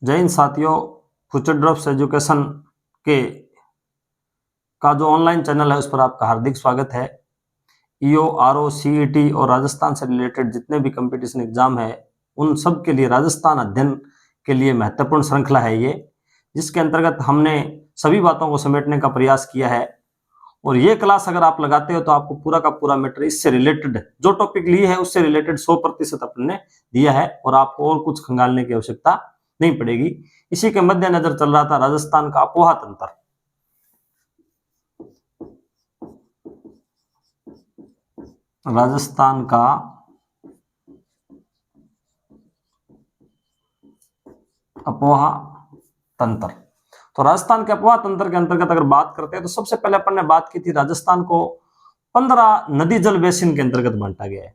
जय हिंद साथियों, future drops education के का जो ऑनलाइन चैनल है उस पर आपका हार्दिक स्वागत है। ईओ, आरओ, सीईटी और राजस्थान से रिलेटेड जितने भी कंपटीशन एग्जाम है उन सब के लिए राजस्थान अध्ययन के लिए महत्वपूर्ण श्रृंखला है ये, जिसके अंतर्गत हमने सभी बातों को समेटने का प्रयास किया है। और ये क्लास अगर आप लगाते हो तो आपको पूरा का पूरा मैटर इससे रिलेटेड जो टॉपिक लिए है उससे रिलेटेड 100% अपने दिया है और आपको और कुछ खंगालने की आवश्यकता नहीं पड़ेगी। इसी के मद्देनजर चल रहा था राजस्थान का अपोहा तंत्र। राजस्थान का अपोहा तंत्र। तो राजस्थान के अपोहा तंत्र के अंतर्गत अगर बात करते हैं तो सबसे पहले अपन ने बात की थी राजस्थान को 15 नदी जल बेसिन के अंतर्गत बांटा गया है।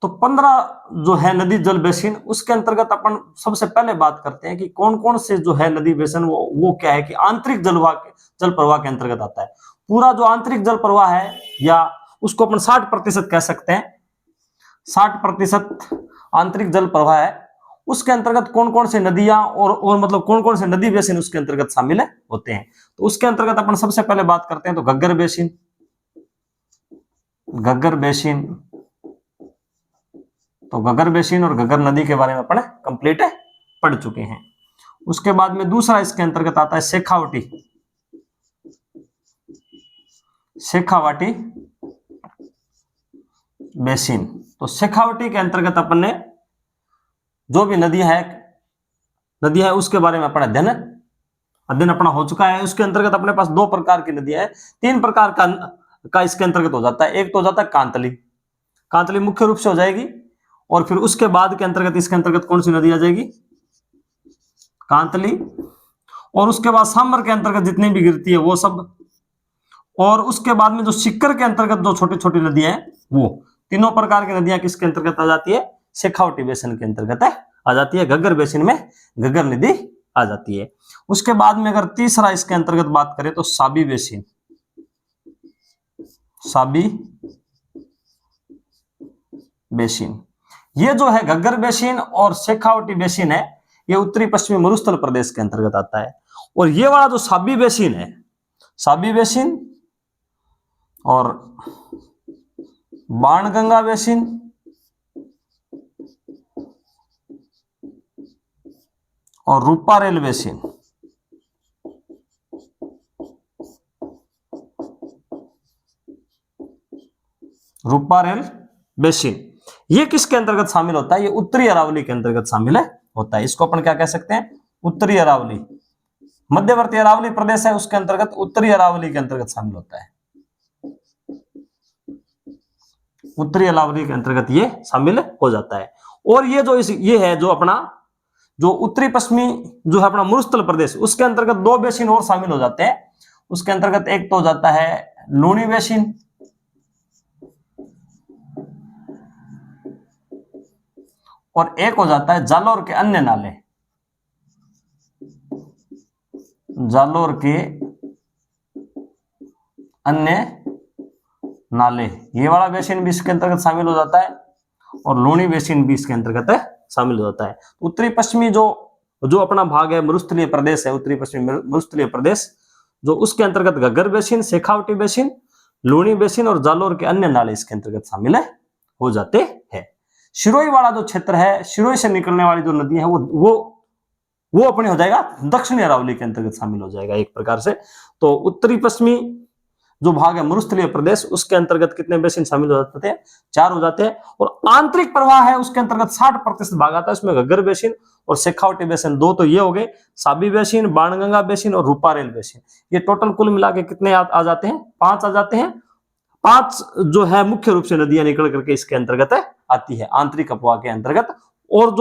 तो 15 जो है नदी जल बेसिन, उसके अंतर्गत अपन सबसे पहले बात करते हैं कि कौन कौन से जो है नदी बेसिन वो क्या है कि आंतरिक जल प्रवाह के अंतर्गत आता है। पूरा जो आंतरिक जल प्रवाह है या उसको अपन 60% कह सकते हैं, 60% आंतरिक जल प्रवाह है, उसके अंतर्गत कौन कौन से नदियां और मतलब कौन कौन से नदी बेसिन उसके अंतर्गत शामिल होते हैं। तो उसके अंतर्गत अपन सबसे पहले बात करते हैं तो घग्गर बेसिन, घग्गर बेसिन। तो घग्गर बेसिन और घग्गर नदी के बारे में अपन कंप्लीट पढ़ चुके हैं। उसके बाद में दूसरा इसके अंतर्गत आता है शेखावटी, शेखावाटी बेसिन। तो शेखावटी के अंतर्गत अपन ने जो भी नदी है उसके बारे में अपना अध्ययन अपना हो चुका है। उसके अंतर्गत अपने पास 2 प्रकार की नदियां हैं, 3 प्रकार का इसके अंतर्गत हो जाता है। एक तो हो जाता है कांतली, कांतली मुख्य रूप से हो जाएगी, और फिर उसके बाद के अंतर्गत इसके अंतर्गत कौन सी नदी आ जाएगी, कांतली, और उसके बाद सांबर के अंतर्गत जितनी भी गिरती है वो सब, और उसके बाद में जो सिक्कर के अंतर्गत जो छोटी छोटी नदियां हैं वो तीनों प्रकार की नदियां किसके अंतर्गत आ जाती है, शेखावटी बेसिन के अंतर्गत आ जाती है। घग्गर बेसिन में घग्गर नदी आ जाती है। उसके बाद में अगर तीसरा इसके अंतर्गत बात करें तो साबी बेसिन, साबी बेसिन। ये जो है घग्गर बेसिन और शेखावटी बेसिन है, ये उत्तरी पश्चिमी मरुस्थल प्रदेश के अंतर्गत आता है। और ये वाला जो साबी बेसिन है, साबी बेसिन और बाणगंगा बेसिन और रूपारेल बेसिन, रूपारेल बेसिन, ये किसके अंतर्गत शामिल होता है, ये उत्तरी अरावली के अंतर्गत शामिल होता है। इसको अपन क्या कह सकते हैं, उत्तरी अरावली। मध्यवर्ती अरावली प्रदेश है उसके अंतर्गत उत्तरी अरावली के अंतर्गत शामिल होता है, उत्तरी अरावली के अंतर्गत ये शामिल हो जाता है। और ये जो ये है जो अपना जो उत्तरी पश्चिमी जो है अपना मरुस्थल प्रदेश, उसके अंतर्गत 2 बेसिन और शामिल हो जाते हैं। उसके अंतर्गत एक तो हो जाता है लूणी बेसिन, और एक हो जाता है जालोर के अन्य नाले, जालोर के अन्य नाले, ये वाला बेसिन भी इसके अंतर्गत शामिल हो जाता है, और लूणी बेसिन भी इसके अंतर्गत शामिल हो जाता है। उत्तरी पश्चिमी जो अपना भाग है मरुस्थलीय प्रदेश है, उत्तरी पश्चिमी मरुस्थलीय प्रदेश, जो उसके अंतर्गत Ghaggar basin, Shekhawati basin, Luni basin और जालोर के अन्य नाले इसके अंतर्गत शामिल हो जाते हैं। शिरोई वाला जो क्षेत्र है, शिरोई से निकलने वाली जो नदी है वो अपने हो जाएगा दक्षिणी अरावली के अंतर्गत शामिल हो जाएगा एक प्रकार से। तो उत्तरी पश्चिमी जो भाग है मरुस्थलीय प्रदेश, उसके अंतर्गत कितने बेसिन शामिल हो जाते हैं, 4 हो जाते हैं। और आंतरिक प्रवाह है उसके अंतर्गत 60% भाग आता है, उसमें घग्गर बेसिन और शेखावटी बेसिन 2 तो ये हो गए, साबी बेसिन, बाणगंगा बेसिन और रूपारेल बेसिन, ये टोटल कुल मिला के कितने आ जाते हैं, 5 आ जाते हैं। 5 जो है मुख्य रूप से नदियां निकल करके इसके अंतर्गत आती है आंतरिक अफवाह के अंतर्गत, और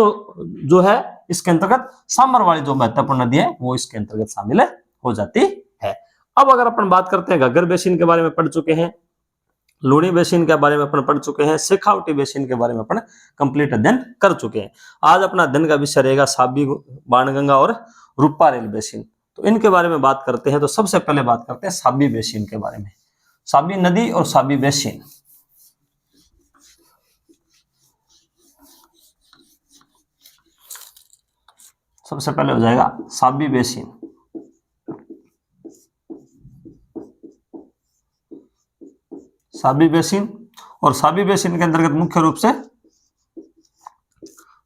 जो है इसके अंतर्गत सांबर वाली जो महत्वपूर्ण नदी है वो इसके अंतर्गत शामिल हो जाती है। अब अगर अपन बात करते हैं घग्गर बेसिन के बारे में पढ़ चुके हैं, लूणी बेसिन के बारे में अपन पढ़ चुके हैं, शेखावटी बेसिन के बारे में अपन कंप्लीट अध्ययन कर चुके हैं। आज अपना अध्ययन का विषय रहेगा साबी, बाणगंगा और रूपारेल बेसिन। तो इनके बारे में बात करते हैं। तो सबसे पहले बात करते हैं साबी बेसिन के बारे में, साबी नदी और साबी बेसिन। सबसे पहले हो जाएगा साबी बेसिन। साबी बेसिन, और साबी बेसिन के अंतर्गत मुख्य रूप से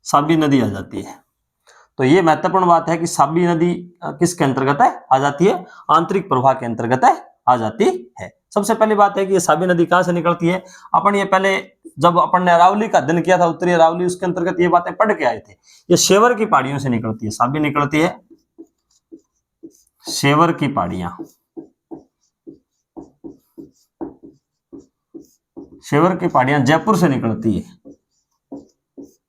साबी नदी आ जाती है। तो ये महत्वपूर्ण बात है कि साबी नदी किसके अंतर्गत है, आ जाती है, आंतरिक प्रवाह के अंतर्गत है, आ जाती है। सबसे पहली बात है कि ये साबी नदी कहां से निकलती है। अपन ये पहले जब अपन ने अरावली का अध्ययन किया था, उत्तरी अरावली, उसके अंतर्गत ये बातें पढ़ के आए थे। ये शेवर की पहाड़ियों से निकलती है, साबी निकलती है शेवर की पहाड़ियां, शेवर की पहाड़ियां जयपुर से निकलती है।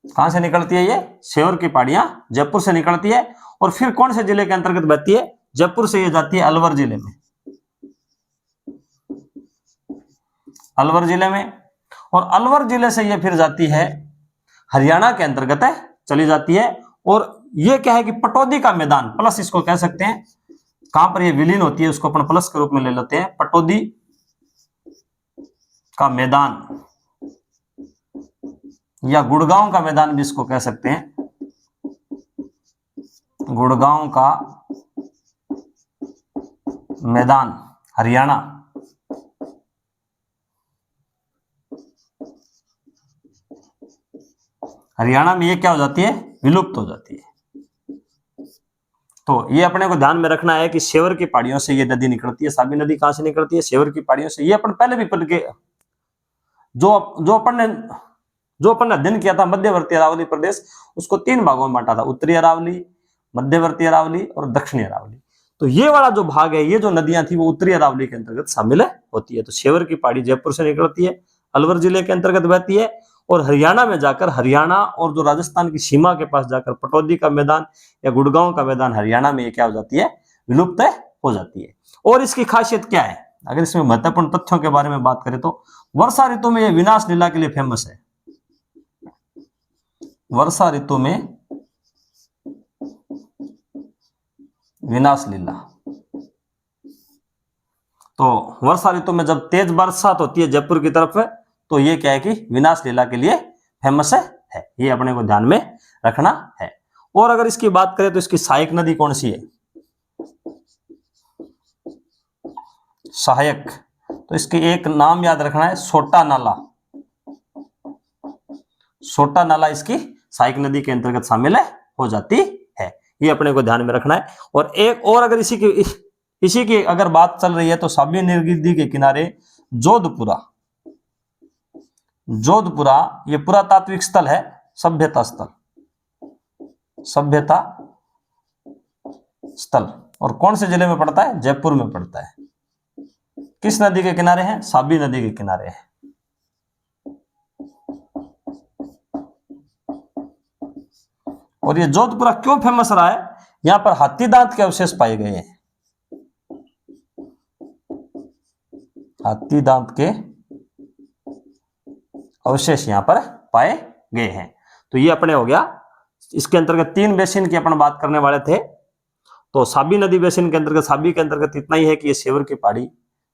कहां से निकलती है ये, शेवर की पहाड़ियां जयपुर से निकलती है। और फिर कौन से जिले के अंतर्गत बहती है, जयपुर से ये जाती है अलवर जिले में, अलवर जिले में। और अलवर जिले से ये फिर जाती है हरियाणा के अंतर्गत है, चली जाती है। और ये क्या है कि पटौदी का मैदान, प्लस इसको कह सकते हैं, कहां पर ये विलीन होती है उसको अपन प्लस के रूप में ले लेते हैं, पटौदी का मैदान या गुड़गांव का मैदान भी इसको कह सकते हैं, गुड़गांव का मैदान हरियाणा। हरियाणा में ये क्या हो जाती है, विलुप्त हो जाती है। तो ये अपने को ध्यान में रखना है कि शेवर की पहाड़ियों से ये नदी निकलती है। साबी नदी कहां से निकलती है, शेवर की पहाड़ियों से। ये अपन पहले भी पढ़ के जो अपन ने अध्ययन किया था मध्यवर्ती अरावली प्रदेश, उसको 3 भागों में बांटा था, उत्तरी अरावली, मध्यवर्ती अरावली और दक्षिणी अरावली। तो ये वाला जो भाग है, ये जो नदियां थी वो उत्तरी अरावली के अंतर्गत शामिल होती है। तो शेवर की पहाड़ी जयपुर से निकलती है, अलवर जिले के अंतर्गत बहती है, और हरियाणा में जाकर, हरियाणा और जो राजस्थान की सीमा के पास जाकर पटौदी का मैदान या गुड़गांव का मैदान हरियाणा में ये क्या हो जाती है, विलुप्त हो जाती है। और इसकी खासियत क्या है, अगर इसमें महत्वपूर्ण तथ्यों के बारे में बात करें तो वर्षा ऋतु में ये विनाश लीला के लिए फेमस है। वर्षा ऋतु में विनाश लीला, तो वर्षा ऋतु में जब तेज बरसात होती है जयपुर की तरफ, तो ये क्या है कि विनाश लीला के लिए फेमस है। ये अपने को ध्यान में रखना है। और अगर इसकी बात करें तो इसकी सहायक नदी कौन सी है, सहायक, तो इसके एक नाम याद रखना है, सोटा नाला। सोटा नाला इसकी सहायक नदी के अंतर्गत शामिल हो जाती है। ये अपने को ध्यान में रखना है। और एक और अगर इसी की अगर बात चल रही है तो साबी नदी के किनारे जोधपुरा, ये पुरातात्विक स्थल है, सभ्यता स्थल, सभ्यता स्थल। और कौन से जिले में पड़ता है, जयपुर में पड़ता है। किस नदी के किनारे है, साबी नदी के किनारे है। और ये जोधपुरा क्यों फेमस रहा है, यहां पर हाथी दांत के अवशेष पाए गए हैं, हाथी दांत के अवशेष यहां पर पाए गए हैं। तो ये अपने हो गया, इसके अंतर्गत 3 बेसिन की अपन बात करने वाले थे। तो साबी नदी बेसिन के अंतर्गत, साबी के अंतर्गत इतना ही है कि ये शेवर की पहाड़ी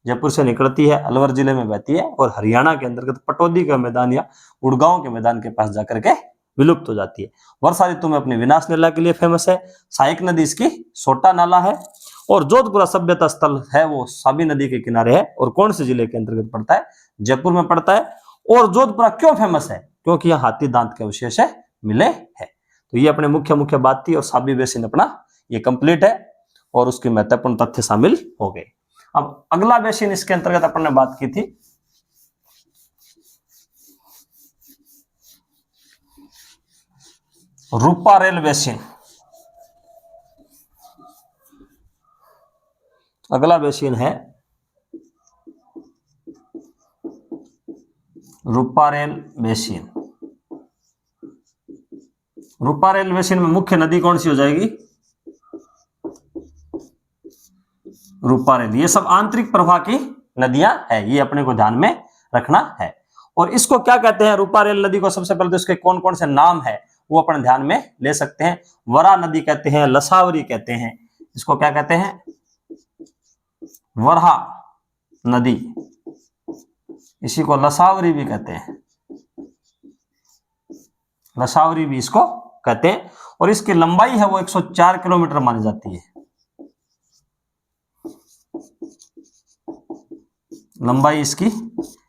जयपुर से निकलती है, अलवर जिले में बहती है, और हरियाणा के अंतर्गत पटौदी का मैदान या गुड़गांव के मैदान के पास जाकर के विलुप्त हो जाती है। वर्षा ऋतु में अपनी विनाश लीला के लिए फेमस है। सहायक नदी इसकी सोटा नाला है। और जोधपुरा सभ्यता स्थल है वो साबी नदी के किनारे है। और कौन से जिले के अंतर्गत पड़ता है, जयपुर में पड़ता है। और जोधपुरा क्यों फेमस है, क्योंकि यहाँ हाथी दांत के अवशेष मिले हैं। तो ये अपने मुख्य बात थी। और साबी बेसिन अपना ये कंप्लीट है और उसके महत्वपूर्ण तथ्य शामिल हो गए। अब अगला बेसिन इसके अंतर्गत अपन ने बात की थी रूपारेल बेसिन। अगला बेसिन है रूपारेल बेसिन। रूपारेल बेसिन में मुख्य नदी कौन सी हो जाएगी, रूपारेल। ये सब आंतरिक प्रवाह की नदियां है, ये अपने को ध्यान में रखना है। और इसको क्या कहते हैं, रूपारेल नदी को सबसे पहले तो इसके कौन कौन से नाम है वो अपन ध्यान में ले सकते हैं। वरा नदी कहते हैं, लसावरी कहते हैं, इसको क्या कहते हैं, वरहा नदी, इसी को लसावरी भी कहते हैं, लसावरी भी इसको कहते हैं, और इसकी लंबाई है वो 104 किलोमीटर मानी जाती है। लंबाई इसकी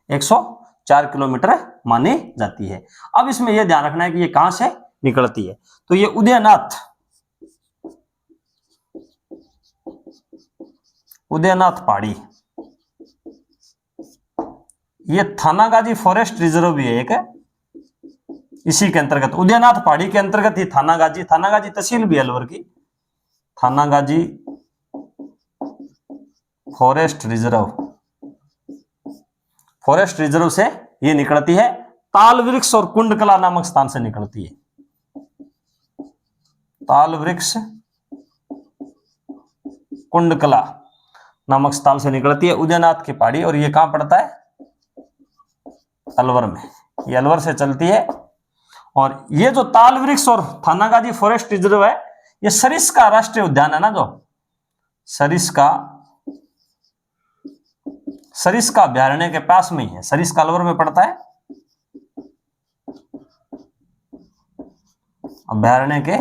104 किलोमीटर मानी जाती है। अब इसमें यह ध्यान रखना है कि ये कहां से निकलती है। तो ये उदयनाथ पहाड़ी, ये थानागाजी फॉरेस्ट रिजर्व भी है एक, इसी के अंतर्गत, उदयनाथ पहाड़ी के अंतर्गत ही थानागाजी तहसील भी अलवर की, थानागाजी फॉरेस्ट रिजर्व से ये निकलती है। ताल वृक्ष और कुंडकला नामक स्थान से निकलती है। ताल वृक्ष कुंडकला नामक स्थल से निकलती है उदयनाथ की पहाड़ी, और ये कहां पड़ता है? अलवर में। ये अलवर से चलती है। और ये जो ताल वृक्ष और थानागाजी फॉरेस्ट रिजर्व है, ये सरिस्का राष्ट्रीय उद्यान है ना, जो सरिस्का अभ्यारण्य के पास में ही है। सरिस्का अलवर में पड़ता है, अभ्यारण्य के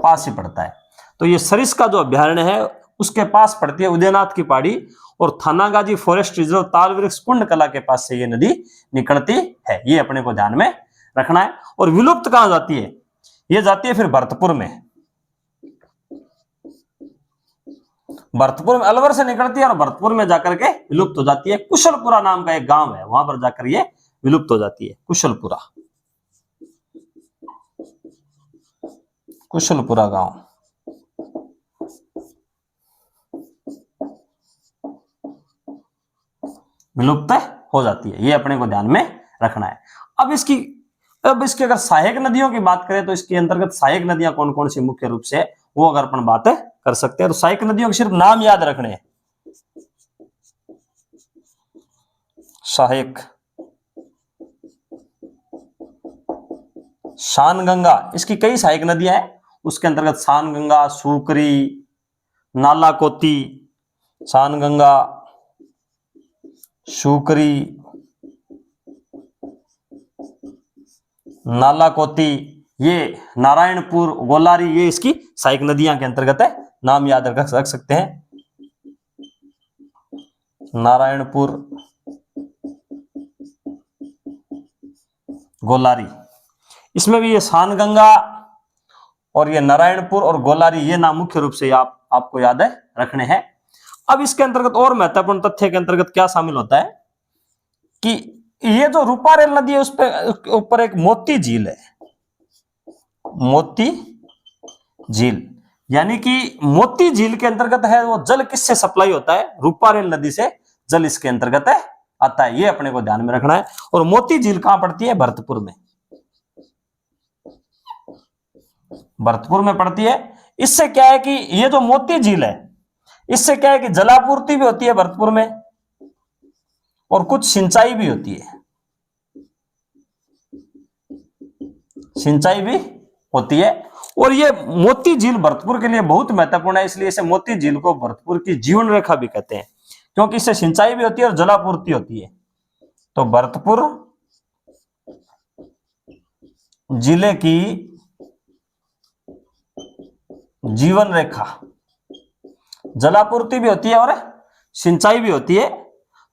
पास ही पड़ता है। तो ये सरिस्का जो अभ्यारण्य है उसके पास पड़ती है उदयनाथ की पहाड़ी, और थानागाजी फॉरेस्ट रिजर्व ताल वृक्ष कुंडकला के पास से ये नदी निकलती है। ये अपने को ध्यान में रखना है। और विलुप्त कहां जाती है? ये जाती है फिर भरतपुर में। भरतपुर में अलवर से निकलती है और भरतपुर में जाकर के विलुप्त हो जाती है। कुशलपुरा नाम का एक गांव है, वहां पर जाकर ये विलुप्त हो जाती है। कुशलपुरा गांव विलुप्त हो जाती है। ये अपने को ध्यान में रखना है। अब इसकी अगर सहायक नदियों की बात करें तो इसके अंतर्गत सहायक नदियां कौन कौन सी मुख्य रूप से, वो अगर अपन बात कर सकते हैं तो सहायक नदियों के सिर्फ नाम याद रखने हैं। सहायक, शानगंगा, इसकी कई सहायक नदियां हैं, उसके अंतर्गत शानगंगा, सूकरी, नालाकोती, शानगंगा, सूकरी, नालाकोती, ये नारायणपुर, गोलारी, ये इसकी सहायक नदियां के अंतर्गत है। नाम याद रख सकते हैं। नारायणपुर, गोलारी, इसमें भी ये शानगंगा और ये नारायणपुर और गोलारी, ये नाम मुख्य रूप से आपको याद रखने हैं। अब इसके अंतर्गत और महत्वपूर्ण तथ्य के अंतर्गत क्या शामिल होता है कि ये जो रूपारेल नदी है उस पे ऊपर एक मोती झील है। मोती झील, यानी कि मोती झील के अंतर्गत है वो जल किससे सप्लाई होता है? रूपारेल नदी से जल इसके अंतर्गत आता है। ये अपने को ध्यान में रखना है। और मोती झील कहां पड़ती है? भरतपुर में। भरतपुर में पड़ती है। इससे क्या है कि ये जो मोती झील है, इससे क्या है कि जलापूर्ति भी होती है भरतपुर में और कुछ सिंचाई भी होती है। सिंचाई भी होती है। और ये मोती झील भरतपुर के लिए बहुत महत्वपूर्ण है, इसलिए इसे मोती झील को भरतपुर की जीवन रेखा भी कहते हैं, क्योंकि इससे सिंचाई भी होती है और जलापूर्ति होती है। तो भरतपुर जिले की जीवन रेखा, जलापूर्ति भी होती है और सिंचाई भी होती है,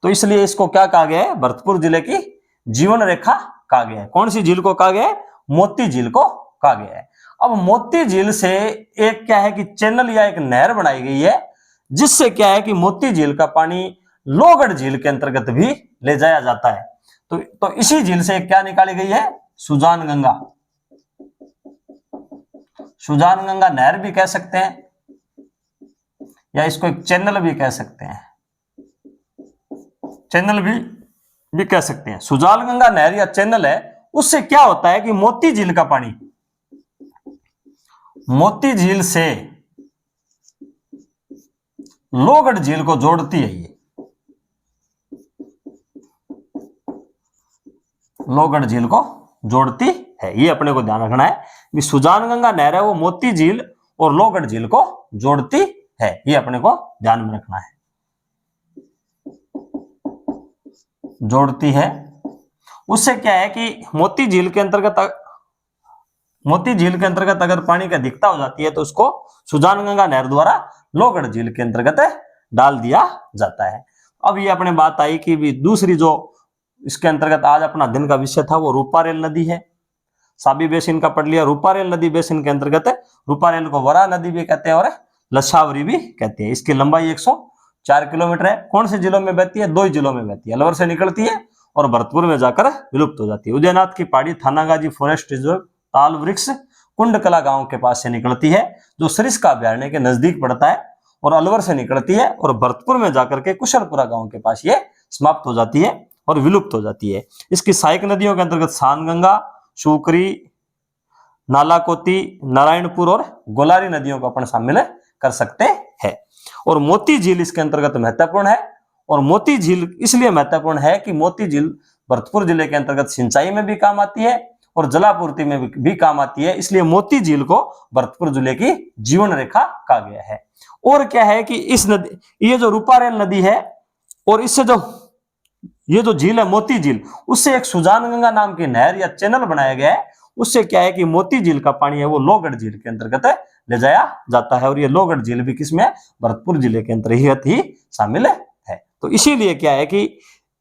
तो इसलिए इसको क्या कहा गया है? भरतपुर जिले की जीवन रेखा कहा गया है। कौन सी झील को कहा गया है? मोती झील को कहा गया है। अब मोती झील से एक क्या है कि चैनल या एक नहर बनाई गई है, जिससे क्या है कि मोती झील का पानी लोहगढ़ झील के अंतर्गत भी ले जाया जाता है। तो इसी झील से क्या निकाली गई है? सुजान गंगा। सुजान गंगा नहर भी कह सकते हैं, या इसको एक चैनल भी कह सकते हैं। चैनल भी कह सकते हैं। सुजान गंगा नहर या चैनल है, उससे क्या होता है कि मोती झील का पानी मोती झील से लोहगढ़ झील को जोड़ती है। ये लोहगढ़ झील को जोड़ती है। ये अपने को ध्यान रखना है कि सुजान गंगा नहर है वो मोती झील और लोहगढ़ झील को जोड़ती है। ये अपने को ध्यान में रखना है, जोड़ती है। उससे क्या है कि मोती झील के अंतर्गत मोती झील के अंतर्गत अगर पानी की अधिकता हो जाती है तो उसको सुजानगंगा नहर द्वारा लोहगढ़ झील के अंतर्गत डाल दिया जाता है। अब ये अपने बात आई कि भी दूसरी जो इसके अंतर्गत आज अपना दिन का विषय था वो रूपारेल नदी है। साबी बेसिन का पढ़ लिया। रूपारेल नदी बेसिन के अंतर्गत रूपारेल को वरा नदी भी कहते हैं और लसावरी भी कहते हैं। इसकी लंबाई 104 किलोमीटर है। कौन से जिलों में बहती है? 2 जिलों में बहती है। अलवर से निकलती है और भरतपुर में जाकर विलुप्त हो जाती है। उदयनाथ की पहाड़ी, थानागाजी फॉरेस्ट रिजर्व, ताल वृक्ष, कुंडकला गांव के पास से निकलती है जो सरिस्का अभ्यारण्य के नजदीक पड़ता है, और अलवर से निकलती है और भरतपुर में जाकर के कुशलपुरा गांव के पास ये समाप्त हो जाती है और विलुप्त हो जाती है। इसकी सहायक नदियों के अंतर्गत सानगंगा, शुकरी, नालाकोती, नारायणपुर और गोलारी नदियों को अपन शामिल कर सकते हैं। और मोती झील इसके अंतर्गत महत्वपूर्ण है। और मोती झील इसलिए महत्वपूर्ण है कि मोती झील भरतपुर जिले के अंतर्गत सिंचाई में भी काम आती है और जलापूर्ति में भी काम आती है। इसलिए मोती झील को भरतपुर जिले की जीवन रेखा कहा गया है। और क्या है कि इस नदी, ये जो रूपारेल नदी है और इससे जो ये जो झील है मोती झील, उससे एक सुजानगंगा नाम की नहर या चैनल बनाया गया है। उससे क्या है कि मोती झील का पानी है वो लोहगढ़ झील के अंतर्गत ले जाया जाता है। और ये लोहगढ़ झील भी किसमें? भरतपुर जिले के अंतर्गत ही शामिल है। तो इसीलिए क्या है कि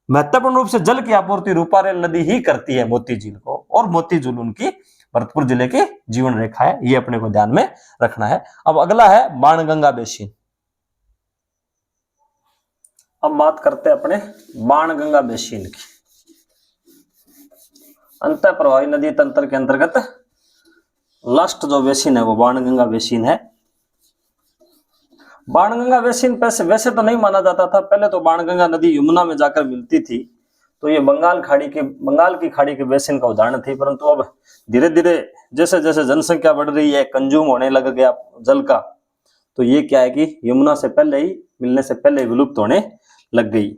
महत्वपूर्ण रूप से जल की आपूर्ति रूपारेल नदी ही करती है मोती झील को, और मोती झील उनकी भरतपुर जिले की जीवन रेखा है। ये अपने को ध्यान में रखना है। अब अगला है बाणगंगा बेसिन। अब बात करते हैं अपने बाणगंगा बेसिन की। अंतः प्रवाही नदी तंत्र के अंतर्गत लास्ट जो बेसिन है वो बाणगंगा बेसिन है। बाणगंगा बेसिन वैसे तो नहीं माना जाता था। पहले तो बाणगंगा नदी यमुना में जाकर मिलती थी, तो ये बंगाल की खाड़ी के बेसिन का उदाहरण थी। परंतु अब धीरे धीरे जैसे जैसे जनसंख्या बढ़ रही है, कंज्यूम होने लग गया जल का, तो ये क्या है कि यमुना से पहले ही, मिलने से पहले ही विलुप्त होने लग गई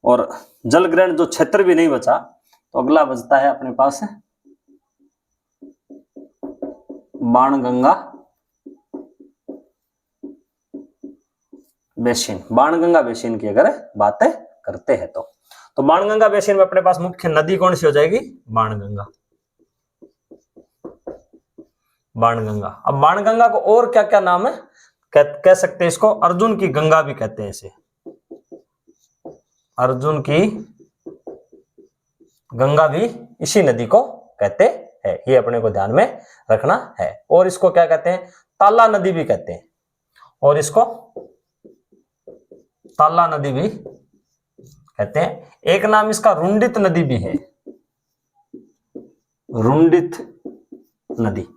और जल ग्रहण जो क्षेत्र भी नहीं बचा। तो अगला बचता है अपने पास बाणगंगा बेसिन। बाणगंगा बेसिन की अगर बातें करते हैं तो बाणगंगा बेसिन में अपने पास मुख्य नदी कौन सी हो जाएगी? बाणगंगा। बाणगंगा। अब बाणगंगा को और क्या क्या नाम है कह सकते हैं? इसको अर्जुन की गंगा भी कहते हैं। इसे अर्जुन की गंगा भी इसी नदी को कहते हैं। ये अपने को ध्यान में रखना है। और इसको क्या कहते हैं? ताला नदी भी कहते हैं। और इसको ताला नदी भी कहते हैं। एक नाम इसका रुंडित नदी भी है। रुंडित नदी।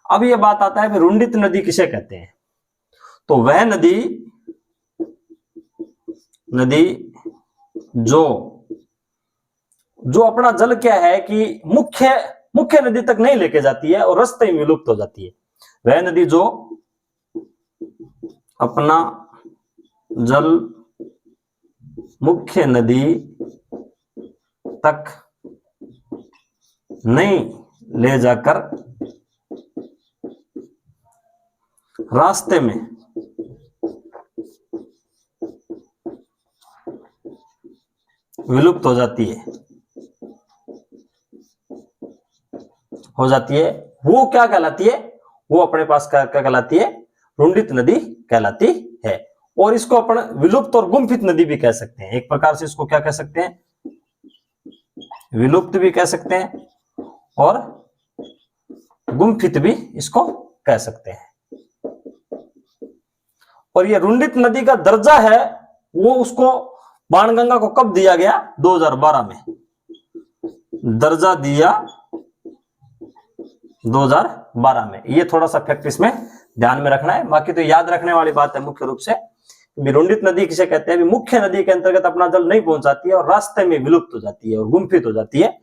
अब ये बात आता है कि रुंडित नदी किसे कहते हैं? तो वह नदी जो अपना जल क्या है कि मुख्य नदी तक नहीं लेके जाती है और रास्ते ही विलुप्त हो जाती है। वह नदी जो अपना जल मुख्य नदी तक नहीं ले जाकर रास्ते में विलुप्त हो जाती है वो क्या कहलाती है? वो अपने पास क्या कहलाती है? रुंडित नदी कहलाती है। और इसको अपन विलुप्त और गुम्फित नदी भी कह सकते हैं। एक प्रकार से इसको क्या कह सकते हैं? विलुप्त भी कह सकते हैं और गुम्फित भी इसको कह सकते हैं। और ये रुंडित नदी का दर्जा है वो उसको बाणगंगा को कब दिया गया? 2012 में दर्जा दिया 2012 में। ये थोड़ा सा फैक्ट इसमें ध्यान में रखना है। बाकी तो याद रखने वाली बात है मुख्य रूप से। रुंडित नदी किसे कहते हैं? मुख्य नदी के अंतर्गत अपना जल नहीं पहुंचाती है और रास्ते में विलुप्त हो जाती है और गुम्फित हो जाती है।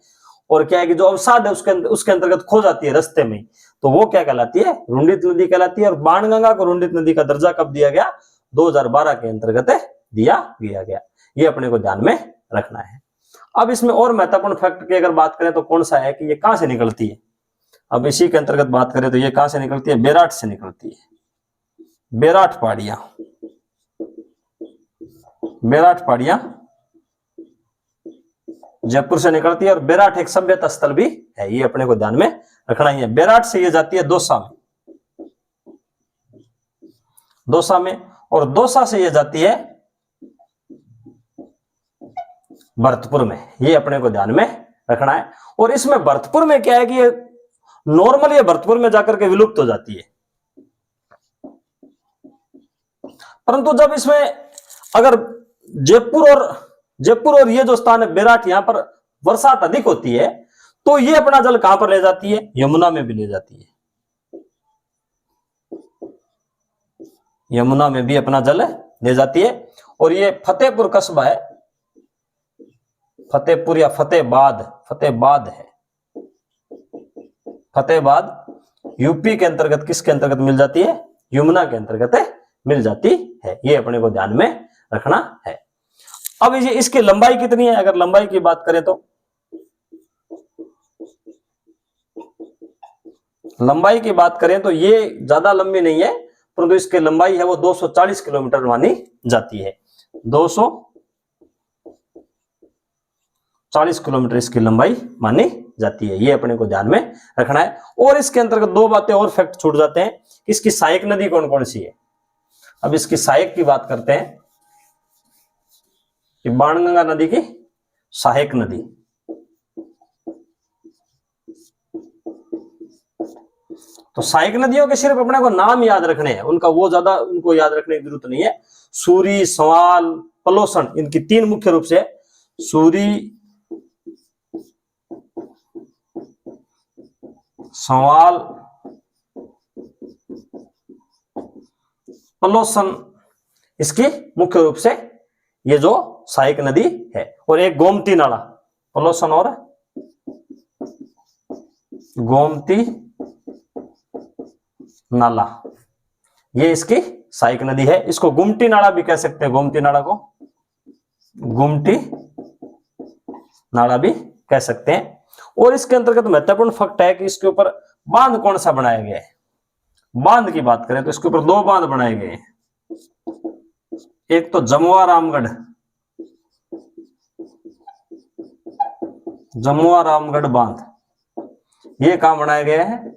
और क्या है कि जो अवसाद है उसके अंतर्गत खो जाती है रास्ते में, तो वो क्या कहलाती है? रुंडित नदी कहलाती है। और बाणगंगा को रुंडित नदी का दर्जा कब दिया गया? 2012 के अंतर्गत दिया गया। ये अपने को ध्यान में रखना है। अब इसमें और महत्वपूर्ण फैक्ट की अगर बात करें तो कौन सा है कि ये कहां से निकलती है? अब इसी के अंतर्गत बात करें तो ये कहां से निकलती है? बेराट से निकलती है। बेराट पहाड़ियां जयपुर से निकलती है। और बेराट एक सभ्यता स्थल भी है, ये अपने को ध्यान में रखना ही है। बेराट से ये जाती है दौसा में, दौसा में, और दौसा से ये जाती है भरतपुर में, ये अपने को ध्यान में रखना है। और इसमें भरतपुर में क्या है कि ये नॉर्मली ये भरतपुर में जाकर के विलुप्त हो जाती है, परंतु जब इसमें अगर जयपुर और ये जो स्थान है बेराट, यहां पर बरसात अधिक होती है, तो ये अपना जल कहां पर ले जाती है, यमुना में भी ले जाती है, यमुना में भी अपना जल ले जाती है। और ये फतेहपुर कस्बा है, फतेहपुर या फतेहबाद है, फतेहबाद यूपी के अंतर्गत किसके अंतर्गत मिल जाती है, यमुना के अंतर्गत मिल जाती है, ये अपने को ध्यान में रखना है। अब ये इसकी लंबाई कितनी है, अगर लंबाई की बात करें तो लंबाई की बात करें तो ये ज्यादा लंबी नहीं है, परंतु इसकी लंबाई है वो 240 किलोमीटर मानी जाती है, 240 किलोमीटर इसकी लंबाई मानी जाती है, ये अपने को ध्यान में रखना है। और इसके अंतर्गत दो बातें और फैक्ट छूट जाते हैं, इसकी सहायक नदी कौन कौन सी है। अब इसकी सहायक की बात करते हैं कि बाणगंगा नदी की सहायक नदी, तो सहायक नदियों के सिर्फ अपने को नाम याद रखने हैं, उनका वो ज्यादा उनको याद रखने की जरूरत नहीं है। सूरी, सवाल, पलोसन, इनकी तीन मुख्य रूप से, सूरी, सवाल, पलोसन, इसकी मुख्य रूप से ये जो सहायक नदी है। और एक गोमती नाला, पलोसन और गोमती नाला, ये इसकी सहायक नदी है। इसको गुमटी नाला भी कह सकते हैं, गोमती नाला को गुमटी नाला भी कह सकते हैं। और इसके अंतर्गत महत्वपूर्ण फैक्ट है कि इसके ऊपर बांध कौन सा बनाया गया है। बांध की बात करें तो इसके ऊपर दो बांध बनाए गए हैं, एक तो जमुआ रामगढ़ बांध, ये कहां बनाया गया है,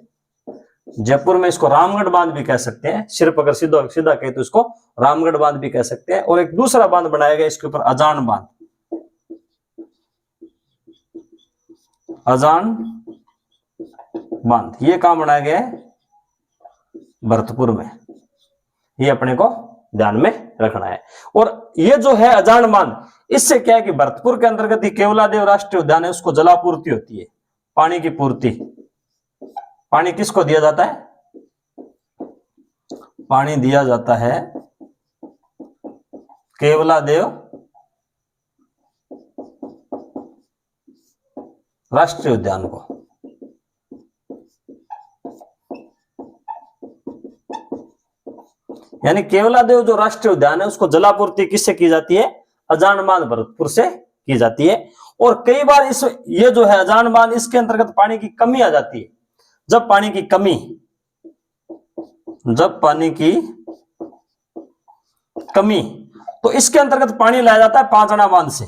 जयपुर में। इसको रामगढ़ बांध भी कह सकते हैं, सिर्फ अगर सीधा कहे तो इसको रामगढ़ बांध भी कह सकते हैं। और एक दूसरा बांध बनाया गया इसके ऊपर, अजान बांध, ये कहां बनाया गया है, भरतपुर में, ये अपने को ध्यान में रखना है। और ये जो है अजान बांध, इससे क्या है कि भरतपुर के अंतर्गत ही केवलादेव राष्ट्रीय उद्यान है, उसको जलापूर्ति होती है, पानी की पूर्ति। पानी किसको दिया जाता है, पानी दिया जाता है केवलादेव राष्ट्रीय उद्यान को। यानी केवलादेव जो राष्ट्रीय उद्यान है उसको जलापूर्ति किससे की जाती है, अजान बांध भरतपुर से की जाती है। और कई बार ये जो है अजान बांध, इसके अंतर्गत पानी की कमी आ जाती है। जब पानी की कमी तो इसके अंतर्गत पानी लाया जाता है पांचना बांध से,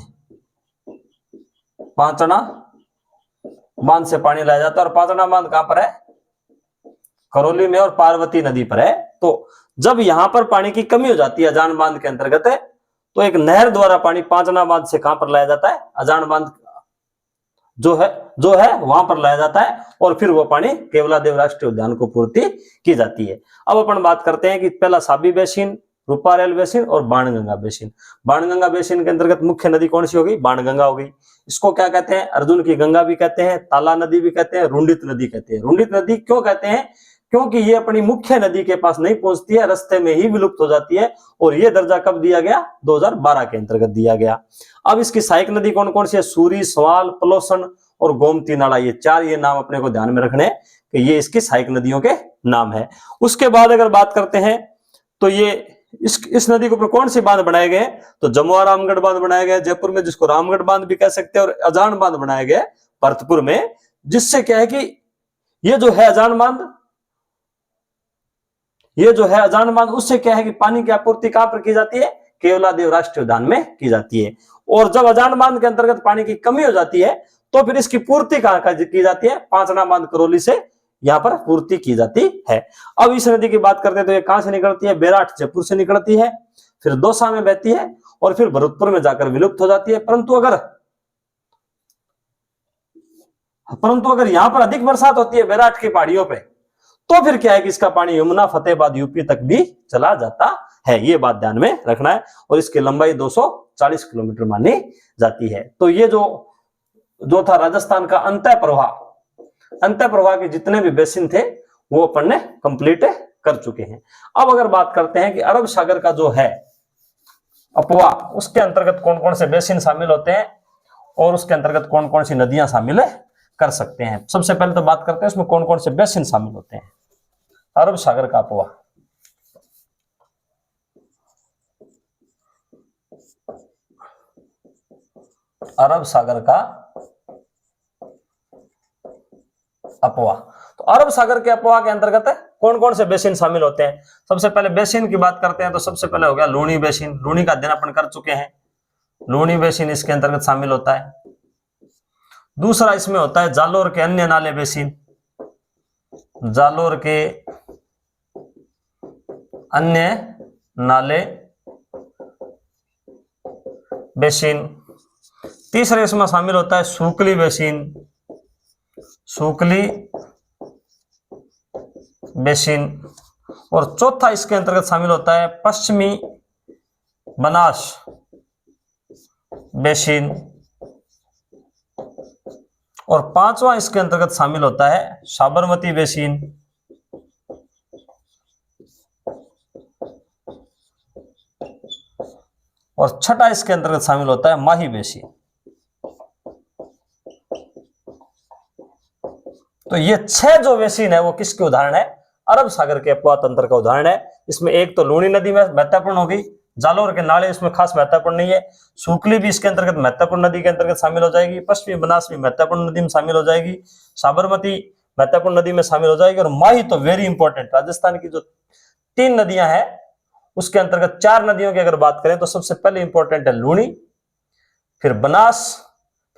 पांचना बांध से पानी लाया जाता है। और पांचना बांध कहां पर है, करौली में और पार्वती नदी पर है। तो जब यहां पर पानी की कमी हो जाती है अजान बांध के अंतर्गत है, तो एक नहर द्वारा पानी पांचना बांध से कहां पर लाया जाता है, अजान बांध जो है वहां पर लाया जाता है। और फिर वो पानी केवलादेव राष्ट्रीय उद्यान को पूर्ति की जाती है। अब अपन बात करते हैं कि पहला साबी बेसिन, रूपारेल बेसिन और बाणगंगा बेसिन। बाणगंगा बेसिन के अंतर्गत मुख्य नदी कौन सी होगी, बाणगंगा होगी। इसको क्या कहते हैं, अर्जुन की गंगा भी कहते हैं, ताला नदी भी कहते हैं, रुंडित नदी कहते हैं। रुंडित नदी क्यों कहते हैं, क्योंकि ये अपनी मुख्य नदी के पास नहीं पहुंचती है, रास्ते में ही विलुप्त हो जाती है। और ये दर्जा कब दिया गया, 2012 के अंतर्गत दिया गया। अब इसकी सहायक नदी कौन कौन सी है, सूरी, सवाल, पलोसन और गोमती नाला, ये चार ये नाम अपने को ध्यान में रखने कि ये इसकी सहायक नदियों के नाम है। उसके बाद अगर बात करते हैं तो ये इस नदी के ऊपर कौन से बांध बनाए गए, तो जमुआ रामगढ़ बांध बनाया गया जयपुर में, जिसको रामगढ़ बांध भी कह सकते हैं। और अजान बांध बनाया गया भरतपुर में, जिससे क्या है कि ये जो है अजान बांध, उससे क्या है कि पानी की आपूर्ति कहां पर की जाती है, केवलादेव राष्ट्रीय उद्यान में की जाती है। और जब अजान बांध के अंतर्गत पानी की कमी हो जाती है तो फिर इसकी पूर्ति कहां की जाती है, पांचना बांध करौली से यहाँ पर पूर्ति की जाती है। अब इस नदी की बात करते हैं तो ये कहां से निकलती है, बैराठ जयपुर से निकलती है, फिर दौसा में बहती है और फिर भरतपुर में जाकर विलुप्त हो जाती है। परंतु अगर यहाँ पर अधिक बरसात होती है बैराठ की पहाड़ियों पे तो फिर क्या है कि इसका पानी यमुना फतेहाबाद यूपी तक भी चला जाता है। ये बात ध्यान में रखना है। और इसकी लंबाई 240 किलोमीटर मानी जाती है। तो ये जो था राजस्थान का अंतः प्रवाह के जितने भी बेसिन थे वो अपन ने कंप्लीट कर चुके हैं। अब अगर बात करते हैं कि अरब सागर का जो है अपवा, उसके अंतर्गत कौन कौन से बेसिन शामिल होते हैं और उसके अंतर्गत कौन कौन सी नदियां शामिल कर सकते हैं। सबसे पहले तो बात करते हैं इसमें कौन कौन से बेसिन शामिल होते हैं। अरब सागर का अपवा, अरब सागर का अपवा। तो अरब सागर के अपवा के अंतर्गत कौन कौन से बेसिन शामिल होते हैं। सबसे पहले बेसिन की बात करते हैं तो सबसे पहले हो गया लूणी बेसिन। लूणी का अध्ययन अपन कर चुके हैं, लूणी बेसिन इसके अंतर्गत शामिल होता है। दूसरा इसमें होता है जालोर के अन्य नाले बेसिन, जालोर के अन्य नाले बेसिन। तीसरे इसमें शामिल होता है सूकली बेसिन, सूकली बेसिन। और चौथा इसके अंतर्गत शामिल होता है पश्चिमी बनास बेसिन। और पांचवा इसके अंतर्गत शामिल होता है साबरमती बेसिन। और छठा इसके अंतर्गत शामिल होता है माही बेसिन। तो ये 6 जो बेसिन है वो किसके उदाहरण है, अरब सागर के अपवा तंत्र का उदाहरण है। इसमें एक तो लूणी नदी में महत्वपूर्ण होगी, जालोर के नाले इसमें खास महत्वपूर्ण नहीं है, सूकली भी इसके अंतर्गत महत्वपूर्ण नदी के अंतर्गत शामिल हो जाएगी, पश्चिमी बनास भी महत्वपूर्ण नदी में शामिल हो जाएगी, साबरमती महत्वपूर्ण नदी में शामिल हो जाएगी, और माही तो वेरी इंपॉर्टेंट। राजस्थान की जो 3 नदियां हैं उसके अंतर्गत 4 नदियों की अगर बात करें तो सबसे पहले इंपॉर्टेंट है लूणी, फिर बनास,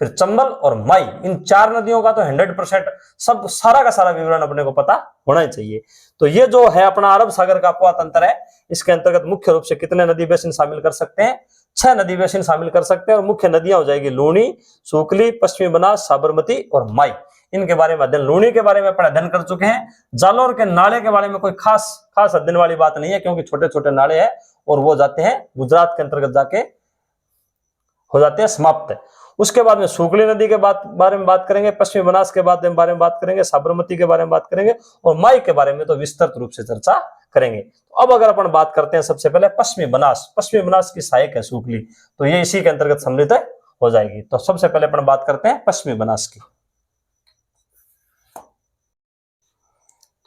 फिर चंबल और माई। इन 4 नदियों का तो 100% सब सारा का सारा विवरण अपने को पता होना ही चाहिए। तो ये जो है अपना अरब सागर का अपवा तंत्र है, इसके अंतर्गत मुख्य रूप से कितने नदी बेसिन शामिल कर सकते हैं, 6 नदी बेसिन शामिल कर सकते हैं। और मुख्य नदियां हो जाएगी लूणी, सूकली, पश्चिमी बनास, साबरमती और माई। इनके बारे में अध्ययन, लूणी के बारे में अपन अध्ययन कर चुके हैं। जालोर के नाले के बारे में कोई खास अध्ययन वाली बात नहीं है, क्योंकि छोटे छोटे नाले हैं और वो जाते हैं गुजरात के अंतर्गत जाके हो जाते हैं समाप्त। उसके बाद में सूकली नदी के बारे में बात करेंगे, पश्चिमी बनास के बारे में बात करेंगे, साबरमती के बारे में बात करेंगे और माई के बारे में तो विस्तृत रूप से चर्चा करेंगे। तो अब अगर अपन बात करते हैं सबसे पहले पश्चिमी बनास की सहायक है सूकली, तो ये इसी के अंतर्गत सम्मिलित हो जाएगी। तो सबसे पहले अपन बात करते हैं पश्चिमी बनास की।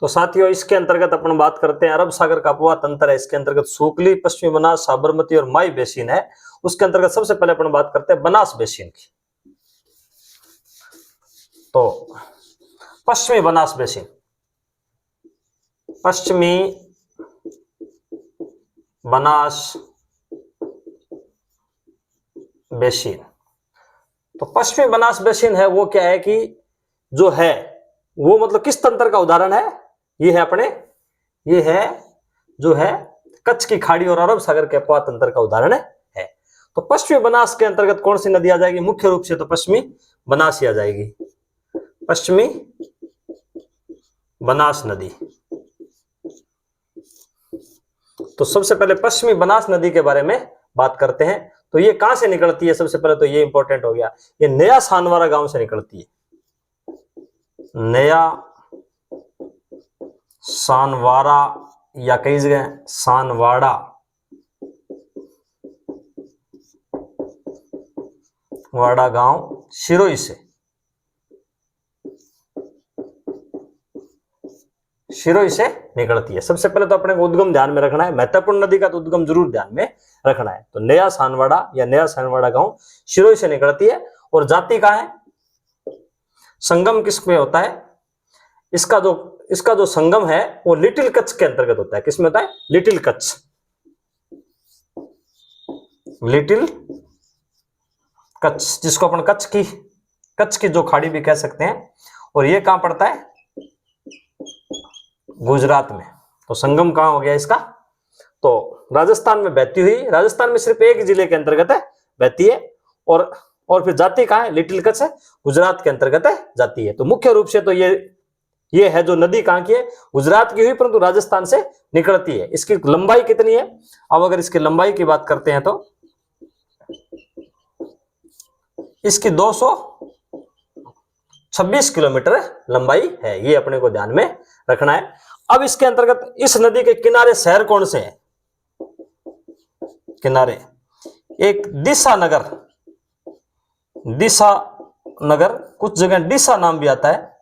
तो साथियों इसके अंतर्गत अपन बात करते हैं अरब सागर का अपवा तंत्र है, इसके अंतर्गत सूकली, पश्चिमी बनास, साबरमती और माई बेसिन है। उसके अंतर्गत सबसे पहले अपन बात करते हैं बनास बेसिन की। तो पश्चिमी बनास बेसिन, पश्चिमी बनास बेसिन। तो पश्चिमी बनास बेसिन है वो क्या है कि जो है वो मतलब किस तंत्र का उदाहरण है, ये है अपने, ये है जो है कच्छ की खाड़ी और अरब सागर के अपवा तंत्र का उदाहरण है। तो पश्चिमी बनास के अंतर्गत कौन सी नदी आ जाएगी, मुख्य रूप से तो पश्चिमी बनास ही आ जाएगी, पश्चिमी बनास नदी। तो सबसे पहले पश्चिमी बनास नदी के बारे में बात करते हैं। तो ये कहां से निकलती है, सबसे पहले तो ये इंपॉर्टेंट हो गया, ये नया सानवारा गांव से निकलती है, नया सानवारा या कई जगह सानवाड़ा, वाड़ा गांव सिरोही से, निकलती है। सबसे पहले तो अपने को उद्गम ध्यान में रखना है, महत्वपूर्ण नदी का तो उद्गम जरूर ध्यान में रखना है। तो नया सानवाड़ा या नया सानवाड़ा गांव सिरोही से निकलती है। और जाति का है, संगम किसमें होता है, इसका जो संगम है वो लिटिल कच्छ के अंतर्गत होता है। किसमें होता है, लिटिल कच्छ। लिटिल कच्छ, जिसको अपन कच्छ की जो खाड़ी भी कह सकते हैं, और ये कहां पड़ता है? गुजरात में। तो संगम कहां हो गया इसका? तो राजस्थान में बहती हुई, राजस्थान में सिर्फ एक जिले के अंतर्गत है बहती है, और फिर जाती कहां है? लिटिल कच्छ है, गुजरात के अंतर्गत है जाती है। तो मुख्य रूप से तो ये है जो नदी कहां की है? गुजरात की हुई, परंतु राजस्थान से निकलती है। इसकी लंबाई कितनी है? अब अगर इसकी लंबाई की बात करते हैं तो इसकी 226 किलोमीटर लंबाई है, ये अपने को ध्यान में रखना है। अब इसके अंतर्गत इस नदी के किनारे शहर कौन से हैं? किनारे एक दिशा नगर, कुछ जगह डिसा नाम भी आता है,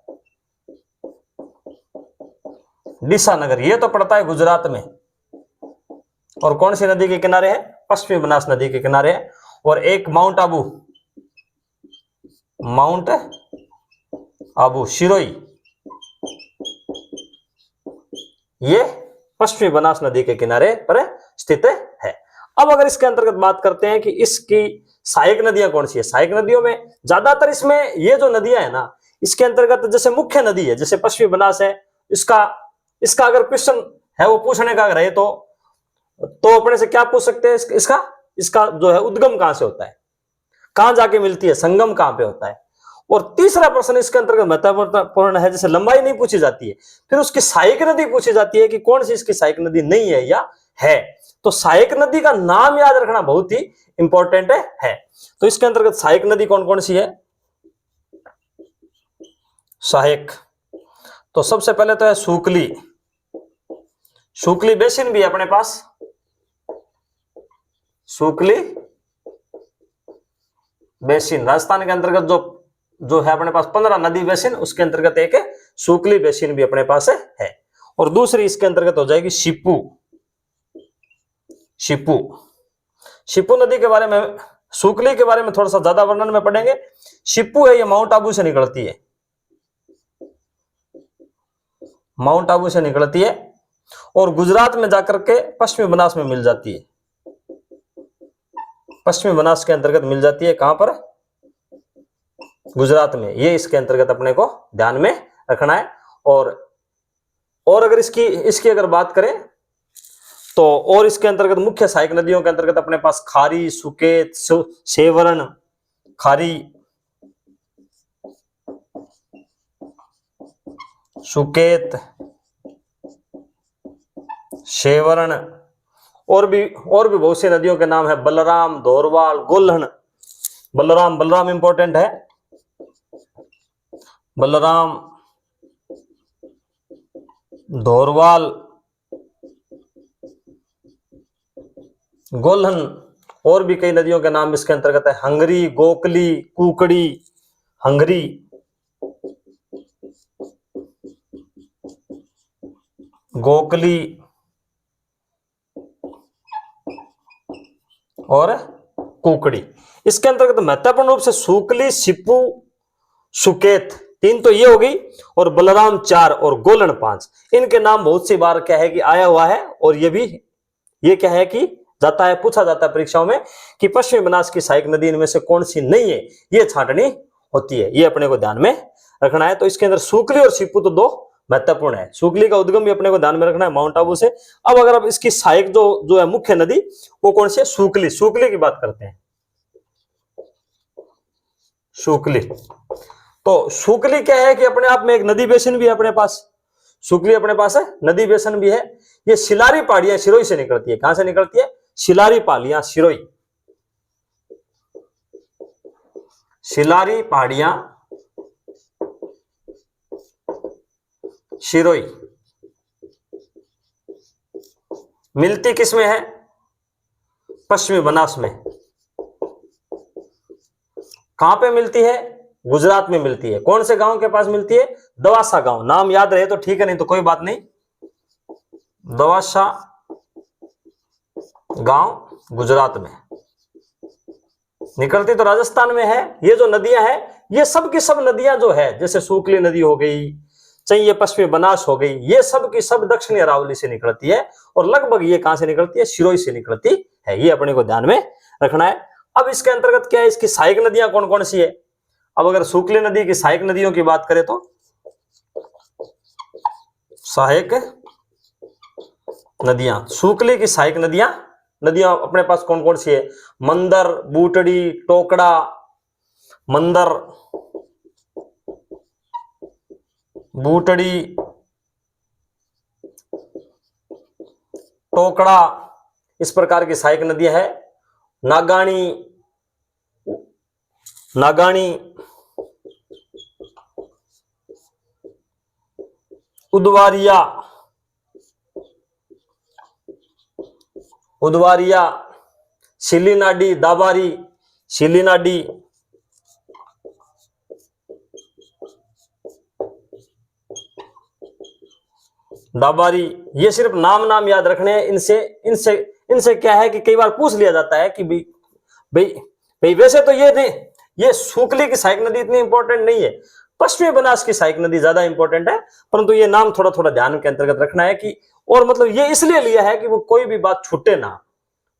डिसा नगर, ये तो पड़ता है गुजरात में। और कौन सी नदी के किनारे है? पश्चिमी बनास नदी के किनारे है। और एक माउंट आबू शिरोई, ये पश्चिमी बनास नदी के किनारे पर स्थित है। अब अगर इसके अंतर्गत बात करते हैं कि इसकी सहायक नदियां कौन सी है? सहायक नदियों में ज्यादातर इसमें ये जो नदियां है ना, इसके अंतर्गत जैसे मुख्य नदी है, जैसे पश्चिमी बनास है, इसका अगर क्वेश्चन है वो पूछने का रहे तो अपने से क्या पूछ सकते हैं? इसका जो है उद्गम कहां से होता है, कहां जाके मिलती है, संगम कहां पे होता है। और तीसरा प्रश्न इसके अंतर्गत महत्वपूर्ण है, जैसे लंबाई नहीं पूछी जाती है, फिर उसकी सहायक नदी पूछी जाती है कि कौन सी इसकी सहायक नदी नहीं है या है। तो सहायक नदी का नाम याद रखना बहुत ही इंपॉर्टेंट है। तो इसके अंतर्गत सहायक नदी कौन कौन सी है? सहायक, तो सबसे पहले तो है सुकली बेसिन भी है अपने पास, सुकली बेसिन राजस्थान के अंतर्गत जो है अपने पास 15 नदी बेसिन, उसके अंतर्गत एक है सुकली बेसिन भी अपने पास है। और दूसरी इसके अंतर्गत हो जाएगी शिपू नदी के बारे में, सुकली के बारे में थोड़ा सा ज्यादा वर्णन में पढ़ेंगे। शिपू है, ये माउंट आबू से निकलती है, माउंट आबू से निकलती है और गुजरात में जाकर के पश्चिमी बनास में मिल जाती है, पश्चिमी बनास के अंतर्गत मिल जाती है। कहां पर? गुजरात में। ये इसके अंतर्गत अपने को ध्यान में रखना है। और अगर इसकी अगर बात करें तो और इसके अंतर्गत मुख्य सहायक नदियों के अंतर्गत अपने पास खारी, सुकेत, शेवरण, खारी, सुकेत, शेवरण, और भी बहुत सी नदियों के नाम है, बलराम, धोरवाल, गोल्हन। बलराम इंपॉर्टेंट है, बलराम, धोरवाल, गोल्हन। और भी कई नदियों के नाम इसके अंतर्गत है, हंगरी, गोकली, कुकड़ी, हंगरी, गोकली और कुकड़ी। इसके अंतर्गत महत्वपूर्ण रूप से सुकली, शिपू, सुकेत 3 तो ये हो गई, और बलराम 4 और गोलन 5। इनके नाम बहुत सी बार क्या है कि आया हुआ है, और ये क्या है कि जाता है, पूछा जाता है परीक्षाओं में कि पश्चिमी बनास की सहायक नदी इनमें से कौन सी नहीं है, ये छांटनी होती है, ये अपने को ध्यान में रखना है। तो इसके अंदर सुकली और शिपू तो 2 महत्वपूर्ण है। सुकली का उद्गम भी अपने को ध्यान में रखना है, माउंट आबू से। अब अगर इसकी सहायक जो है मुख्य नदी, वो कौन सी है? सुकली की बात करते हैं। सुकली, तो सुकली क्या है कि अपने आप में एक नदी बेसिन भी है अपने पास, सुकली अपने पास है, नदी बेसिन भी है। ये शिलारी पहाड़ियां शिरोई से निकलती है। कहां से निकलती है? शिलारी पहाड़ियां शिरोई, शिलारी पहाड़ियां शिरोई। मिलती किसमें है? पश्चिमी बनास में। कहां पे मिलती है? गुजरात में मिलती है। कौन से गांव के पास मिलती है? दवासा गांव। नाम याद रहे तो ठीक है, नहीं तो कोई बात नहीं। दवासा गांव गुजरात में। निकलती तो राजस्थान में है। ये जो नदियां हैं, ये सब की सब नदियां जो है, जैसे सुकली नदी हो गई, चाहे ये पश्चिमी बनास हो गई, ये सब की सब दक्षिणी अरावली से निकलती है। और लगभग ये कहां से निकलती है? शिरोई से निकलती है। ये अपने को ध्यान में रखना है। अब इसके अंतर्गत क्या है, इसकी सहायक नदियां कौन कौन सी है। अब अगर सूखली नदी की सहायक नदियों की बात करें तो सहायक नदियां, सूखली की सहायक नदियां अपने पास कौन कौन सी है। मंदर, बूटड़ी, टोकड़ा, मंदर, बूटड़ी, टोकड़ा, इस प्रकार की सहायक नदियां है। नागानी, उदवारिया, शिलीनाडी, दाबारी, शिलीनाडी, दाबारी, ये सिर्फ नाम याद रखने हैं। इनसे इनसे इनसे क्या है कि कई बार पूछ लिया जाता है कि भाई वैसे तो ये सूखली की सहायक नदी इतनी इंपॉर्टेंट नहीं है, पश्चिमी बनास की सहायक नदी ज्यादा इंपॉर्टेंट है, परंतु ये नाम थोड़ा थोड़ा ध्यान के अंतर्गत रखना है कि, और मतलब ये इसलिए लिया है कि वो कोई भी बात छूटे ना,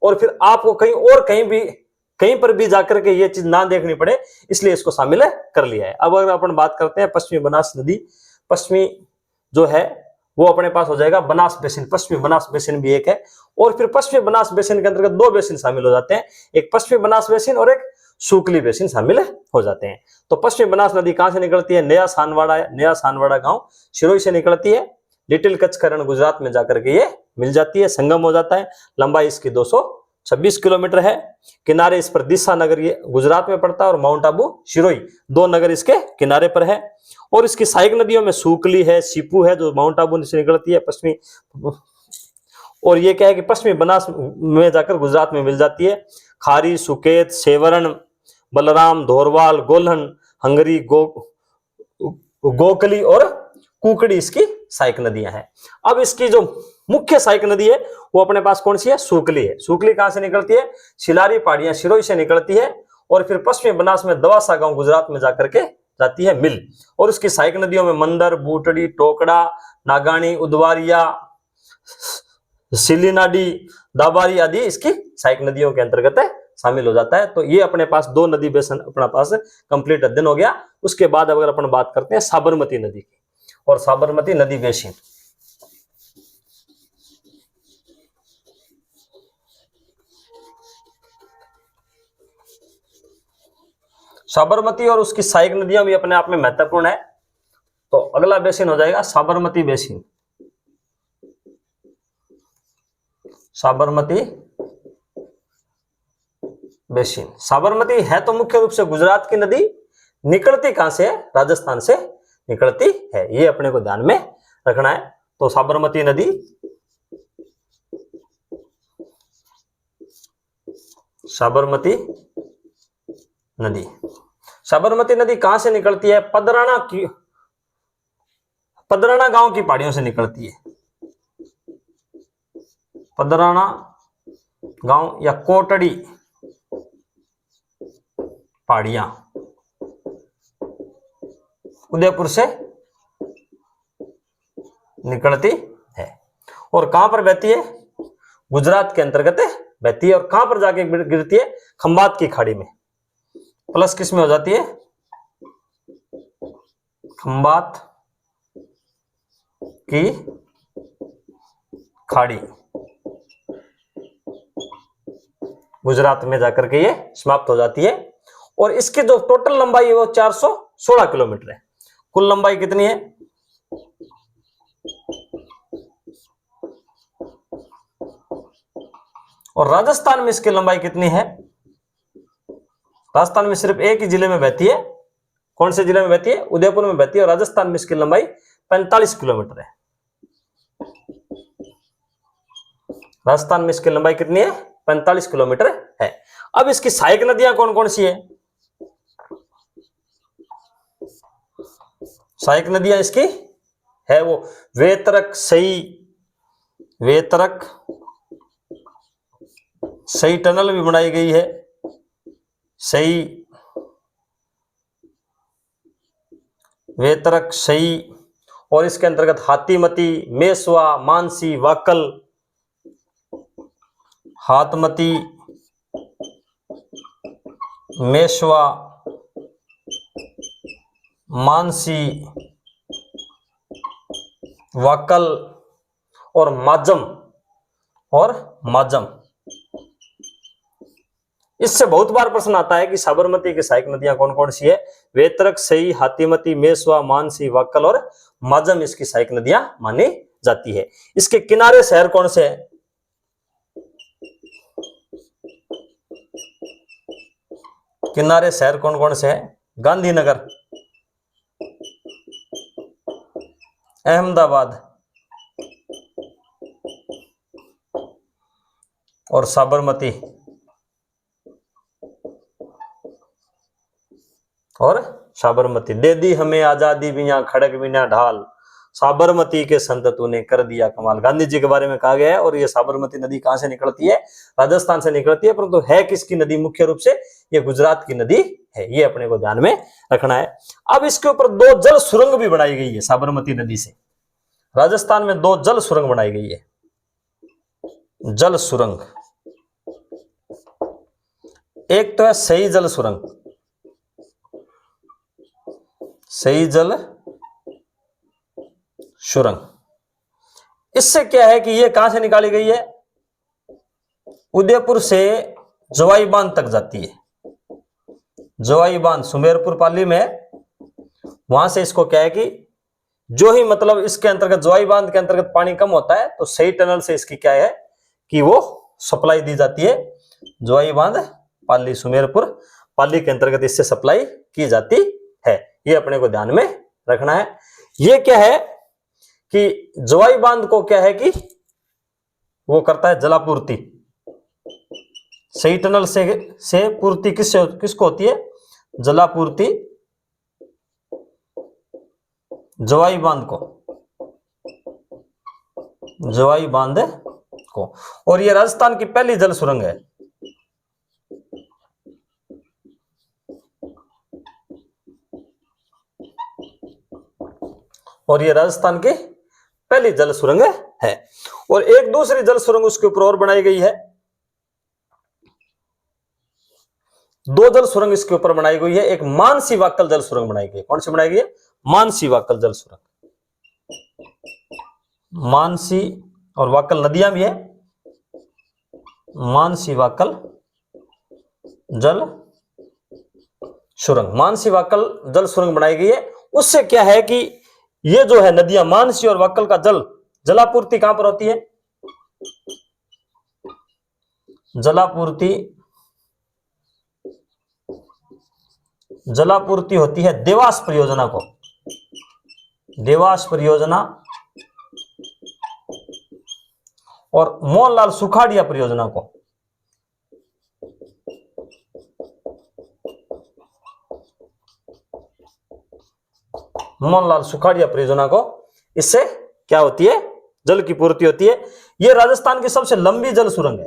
और फिर आपको कहीं पर भी जाकर के ये चीज ना देखनी पड़े, इसलिए इसको शामिल कर लिया है। अब अगर अपन बात करते हैं पश्चिमी बनास नदी, पश्चिमी जो है वो अपने पास हो जाएगा बनास बेसिन, पश्चिमी बनास बेसिन भी एक है। और फिर पश्चिमी बनास बेसिन के अंतर्गत दो बेसिन शामिल हो जाते हैं, एक पश्चिमी बनास बेसिन और एक सूखली बेसिन शामिल हो जाते हैं। तो पश्चिमी बनास नदी कहां से निकलती है, नया सानवाड़ा गांव सिरोही से निकलती है, लिटिल कच्छ करण गुजरात में जाकर के ये मिल जाती है, संगम हो जाता है। लंबाई इसकी 226 किलोमीटर है। किनारे इस पर दिशा नगर ये गुजरात में पड़ता है, और माउंट आबू सिरोही, दो नगर इसके किनारे पर है। और इसकी सहायक नदियों में सूखली है, सीपू है जो माउंट आबू से निकलती है पश्चिमी, और ये क्या है कि पश्चिमी बनास में जाकर गुजरात में मिल जाती है। खारी, सुकेत, सेवरण, बलराम, धोरवाल, गोलहन, हंगरी, गोकली और कुकड़ी इसकी सहायक नदियां हैं। अब इसकी जो मुख्य सहायक नदी है वो अपने पास कौन सी है, सूखली है। सूखली कहां से निकलती है, शिलारी पहाड़ियां सिरोही से निकलती है, और फिर पश्चिमी बनास में दवासा गांव गुजरात में जाकर के जाती है मिल। और उसकी सहायक नदियों में मंदर, बूटड़ी, टोकड़ा, नागानी, उदवारिया, सिलीनाडी, दाबारी आदि इसकी सहायक नदियों के अंतर्गत शामिल हो जाता है। तो ये अपने पास दो नदी बेसिन अपने पास कंप्लीट अध्ययन हो गया। उसके बाद अगर अपन बात करते हैं साबरमती नदी की, और साबरमती नदी बेसिन, साबरमती और उसकी सहायक नदियां भी अपने आप में महत्वपूर्ण है। तो अगला बेसिन हो जाएगा साबरमती बेसिन। साबरमती बेसिन, साबरमती है तो मुख्य रूप से गुजरात की नदी, निकलती कहां से है, राजस्थान से निकलती है, ये अपने को ध्यान में रखना है। तो साबरमती नदी, साबरमती नदी, साबरमती नदी कहां से निकलती है, पदराना गांव की पहाड़ियों से निकलती है। पदराना गांव या कोटड़ी पहाड़ियां उदयपुर से निकलती है, और कहां पर बहती है, गुजरात के अंतर्गत बहती है। और कहां पर जाके गिरती है, खंबात की खाड़ी में, प्लस किस में हो जाती है, खंबात की खाड़ी, गुजरात में जाकर के ये समाप्त हो जाती है। और इसकी जो टोटल लंबाई है वो 416 किलोमीटर है। कुल लंबाई कितनी है, और राजस्थान में इसकी लंबाई कितनी है, राजस्थान में सिर्फ एक ही जिले में बहती है। कौन से जिले में बहती है, उदयपुर में बहती है, और राजस्थान में इसकी लंबाई 45 किलोमीटर है। राजस्थान में इसकी लंबाई कितनी है, 45 किलोमीटर है। अब इसकी सहायक नदियां कौन कौन सी है, सहायक नदियां इसकी है वो वेतरक, सही टनल भी बनाई गई है, सही वेतरक सही, और इसके अंतर्गत हाथीमती, मेसवा, मानसी, वाकल, हाथमती, मेशवा, मानसी, वाकल और माजम। इससे बहुत बार प्रश्न आता है कि साबरमती की सहायक नदियां कौन कौन सी है। वेतरक, सई, हाथीमती, मेशवा, मानसी, वाकल और माजम इसकी सहायक नदियां मानी जाती है। इसके किनारे शहर कौन से है? किनारे शहर कौन कौन से है? गांधीनगर, अहमदाबाद और साबरमती दे दी हमें आजादी बिना खड़क बिना ढाल, साबरमती के संत तूने कर दिया कमाल। गांधी जी के बारे में कहा गया है। और ये साबरमती नदी कहां से निकलती है? राजस्थान से निकलती है, परंतु है किसकी नदी मुख्य रूप से? ये गुजरात की नदी है। ये अपने को ध्यान में रखना है। अब इसके ऊपर 2 जल सुरंग भी बनाई गई है साबरमती नदी से। राजस्थान में 2 जल सुरंग बनाई गई है। जल सुरंग, एक तो है सई जल सुरंग, सई जल सुरंग। इससे क्या है कि ये कहां से निकाली गई है? उदयपुर से जवाई बांध तक जाती है। जवाई बांध सुमेरपुर पाली में, वहां से इसको क्या है कि जो ही मतलब इसके अंतर्गत जवाई बांध के अंतर्गत पानी कम होता है तो सही टनल से इसकी क्या है कि वो सप्लाई दी जाती है। जवाई बांध पाली सुमेरपुर पाली के अंतर्गत इससे सप्लाई की जाती है। ये अपने को ध्यान में रखना है। ये क्या है कि जवाई बांध को क्या है कि वो करता है जलापूर्ति। सही टनल से पूर्ति किसको होती है? जलापूर्ति जवाई बांध को, जवाई बांध को। और ये राजस्थान की पहली जल सुरंग है। और ये राजस्थान की पहली जल सुरंग है। और एक दूसरी जल सुरंग उसके ऊपर और बनाई गई है। 2 जल सुरंग इसके ऊपर बनाई गई है। एक मानसी वाकल जल सुरंग बनाई गई है। कौन सी बनाई गई है? मानसी वाकल जल सुरंग। मानसी और वाकल नदियां भी है। मानसी वाकल जल सुरंग, मानसी वाकल जल सुरंग बनाई गई है। उससे क्या है कि ये जो है नदियां मानसी और वाकल का जलापूर्ति कहां पर होती है? जलापूर्ति होती है देवास परियोजना को। देवास परियोजना और मोहनलाल सुखाड़िया परियोजना को। मोहनलाल सुखाड़िया परियोजना को इससे क्या होती है? जल की पूर्ति होती है। यह राजस्थान की सबसे लंबी जल सुरंग है।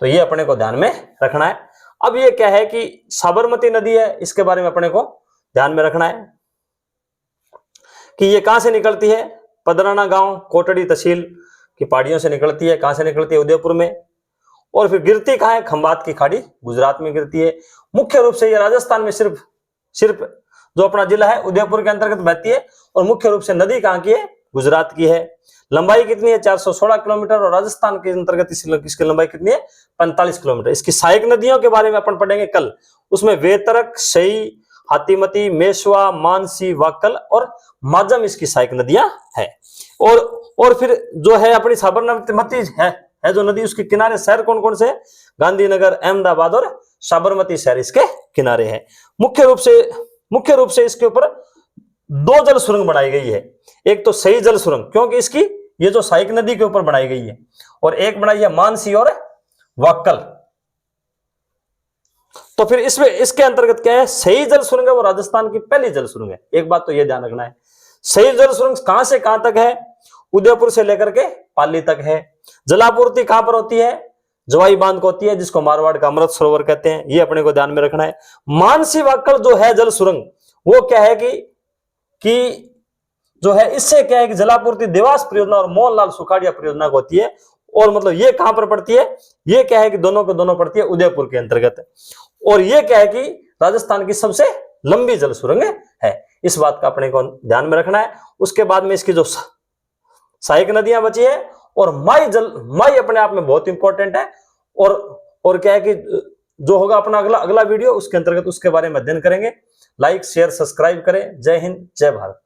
तो ये अपने को ध्यान में रखना है। अब ये क्या है कि साबरमती नदी है, इसके बारे में अपने को ध्यान में रखना है कि ये कहां से निकलती है? पदराना गांव कोटड़ी तहसील की पहाड़ियों से निकलती है। कहां से निकलती है? उदयपुर में। और फिर गिरती कहां है? खंबात की खाड़ी गुजरात में गिरती है। मुख्य रूप से ये राजस्थान में सिर्फ जो अपना जिला है उदयपुर के अंतर्गत बहती है। और मुख्य रूप से नदी कहां की है? गुजरात की है। लंबाई कितनी है? 416 किलोमीटर। और राजस्थान के अंतर्गत इसकी लंबाई कितनी है? 45 किलोमीटर। इसकी सहायक नदियों के बारे में अपन पढ़ेंगे कल। उसमें वेतरक, सई, हाथीमती, मेशवा, मानसी, वाकल और माजम इसकी सहायक नदियां है। और फिर जो है अपनी साबरमती है जो नदी, उसके किनारे शहर कौन कौन से? गांधीनगर, अहमदाबाद और साबरमती शहर इसके किनारे है। मुख्य रूप से इसके ऊपर 2 जल सुरंग बनाई गई है। एक तो सही जल सुरंग, क्योंकि इसकी ये जो सहायक नदी के ऊपर बनाई गई है। और एक बनाई है मानसी और वाकल। तो फिर इसमें इसके अंतर्गत क्या है? सही जल सुरंग है, वो राजस्थान की पहली जल सुरंग है। एक बात तो यह ध्यान रखना है, सही जल सुरंग कहां से कहां तक है? उदयपुर से लेकर के पाली तक है। जलापूर्ति कहां पर होती है? जवाई बांध को होती है, जिसको मारवाड़ का अमृत सरोवर कहते हैं। ये अपने को ध्यान में रखना है। मानसी वाकल जो है जल सुरंग, वो क्या है कि जो है इससे क्या है कि जलापूर्ति देवास परियोजना और मोहनलाल सुखाड़िया परियोजना को होती है। और मतलब ये कहां पर पड़ती है, ये क्या है कि दोनों के दोनों पड़ती है उदयपुर के अंतर्गत, और ये क्या है कि राजस्थान की सबसे लंबी जल सुरंग है। इस बात का अपने को ध्यान में रखना है। उसके बाद में इसकी जो सहायक नदियां बची है, और माई अपने आप में बहुत इंपॉर्टेंट है। और क्या है कि जो होगा अपना अगला वीडियो उसके अंतर्गत उसके बारे में अध्ययन करेंगे। लाइक शेयर सब्सक्राइब करें। जय हिंद जय भारत।